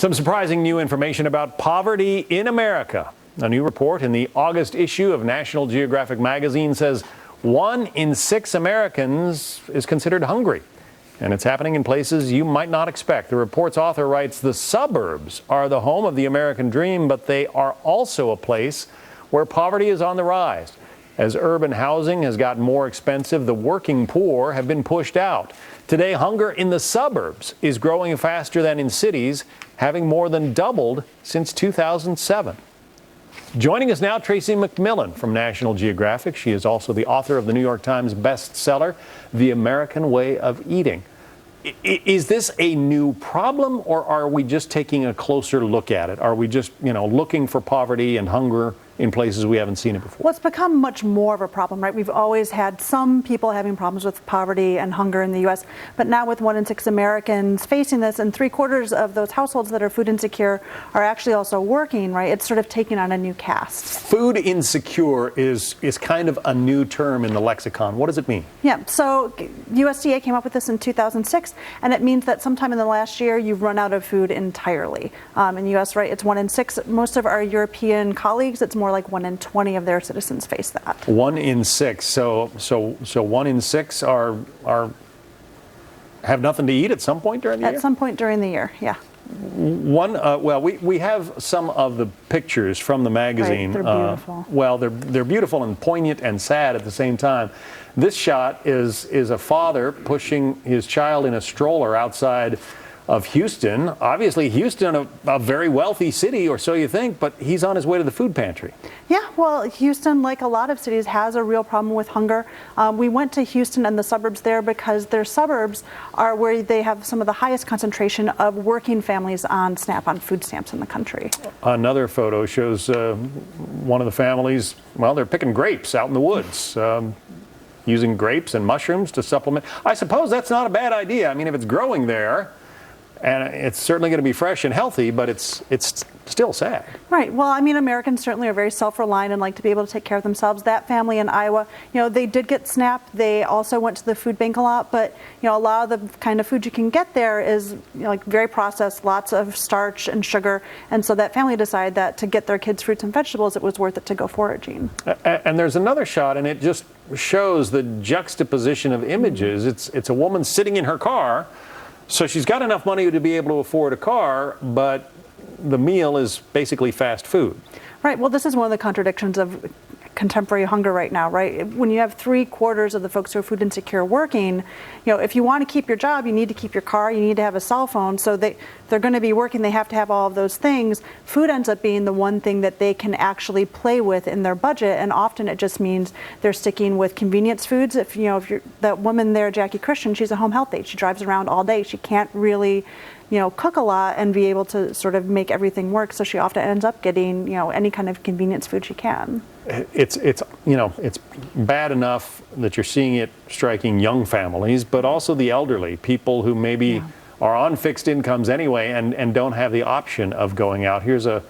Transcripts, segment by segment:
Some surprising new information about poverty in America. A new report in the August issue of National Geographic magazine says 1 in 6 Americans is considered hungry. And it's happening in places you might not expect. The report's author writes, the suburbs are the home of the American dream, but they are also a place where poverty is on the rise. As urban housing has gotten more expensive, the working poor have been pushed out. Today, hunger in the suburbs is growing faster than in cities, having more than doubled since 2007. Joining us now, Tracy McMillan from National Geographic. She is also the author of the New York Times bestseller, The American Way of Eating. Is this a new problem, or are we just taking a closer look at it? Are we just, looking for poverty and hunger in places we haven't seen it before? Well, it's become much more of a problem, right? We've always had some people having problems with poverty and hunger in the U.S., but now with 1 in 6 Americans facing this, and 3/4 of those households that are food insecure are actually also working, right? It's sort of taking on a new cast. Food insecure is kind of a new term in the lexicon. What does it mean? Yeah, so USDA came up with this in 2006, and it means that sometime in the last year you've run out of food entirely. In the U.S., right, it's 1 in 6. Most of our European colleagues, it's more like 1 in 20 of their citizens face that. 1 in 6. So 1 in 6 are have nothing to eat at some point during the year? At some point during the year, yeah. Well, we have some of the pictures from the magazine. Right, they're beautiful. Well, they're beautiful and poignant and sad at the same time. This shot is a father pushing his child in a stroller outside of Houston. Obviously, Houston, a very wealthy city, or so you think, but he's on his way to the food pantry. Yeah, well, Houston, like a lot of cities, has a real problem with hunger. We went to Houston and the suburbs there because their suburbs are where they have some of the highest concentration of working families on SNAP, on food stamps in the country. Another photo shows one of the families, well, they're picking grapes out in the woods. Using grapes and mushrooms to supplement. I suppose that's not a bad idea. I mean, if it's growing there, and it's certainly going to be fresh and healthy, but it's still sad. Right. Well, I mean, Americans certainly are very self-reliant and like to be able to take care of themselves. That family in Iowa, they did get SNAP. They also went to the food bank a lot, but a lot of the kind of food you can get there is like very processed, lots of starch and sugar, and so that family decided that to get their kids fruits and vegetables, it was worth it to go foraging. And there's another shot, and it just shows the juxtaposition of images. It's a woman sitting in her car. So she's got enough money to be able to afford a car, but the meal is basically fast food. Right. Well, this is one of the contradictions of contemporary hunger right now, right? When you have 3/4 of the folks who are food insecure working, if you want to keep your job, you need to keep your car, you need to have a cell phone. So they're going to be working, they have to have all of those things. Food ends up being the one thing that they can actually play with in their budget, and often it just means they're sticking with convenience foods. If you're that woman there, Jackie Christian, she's a home health aide. She drives around all day. She can't really cook a lot and be able to sort of make everything work. So she often ends up getting, any kind of convenience food she can. It's bad enough that you're seeing it striking young families, but also the elderly, people who maybe are on fixed incomes anyway and don't have the option of going out. Here's a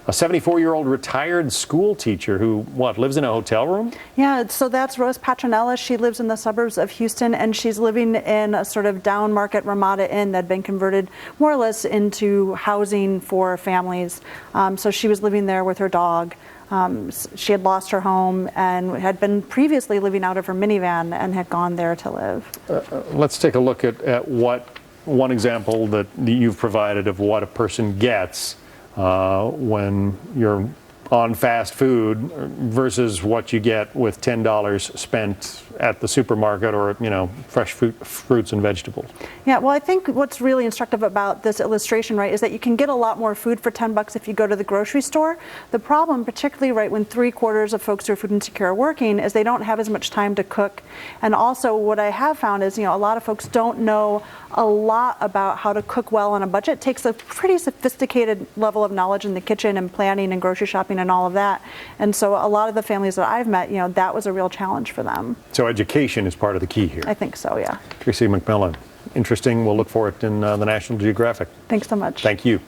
74-year-old retired school teacher who, lives in a hotel room? Yeah, so that's Rose Patronella. She lives in the suburbs of Houston, and she's living in a sort of down market Ramada Inn that had been converted more or less into housing for families. So she was living there with her dog. She had lost her home and had been previously living out of her minivan and had gone there to live. Let's take a look at one example that you've provided of what a person gets when you're on fast food versus what you get with $10 spent at the supermarket or fresh fruits and vegetables. Yeah, well, I think what's really instructive about this illustration, right, is that you can get a lot more food for $10 if you go to the grocery store. The problem, particularly right when 3/4 of folks who are food insecure are working, is they don't have as much time to cook. And also what I have found is, a lot of folks don't know a lot about how to cook well on a budget. It takes a pretty sophisticated level of knowledge in the kitchen and planning and grocery shopping and all of that. And so a lot of the families that I've met, that was a real challenge for them. So education is part of the key here. I think so, yeah. Tracy McMillan, interesting. We'll look for it in the National Geographic. Thanks so much. Thank you.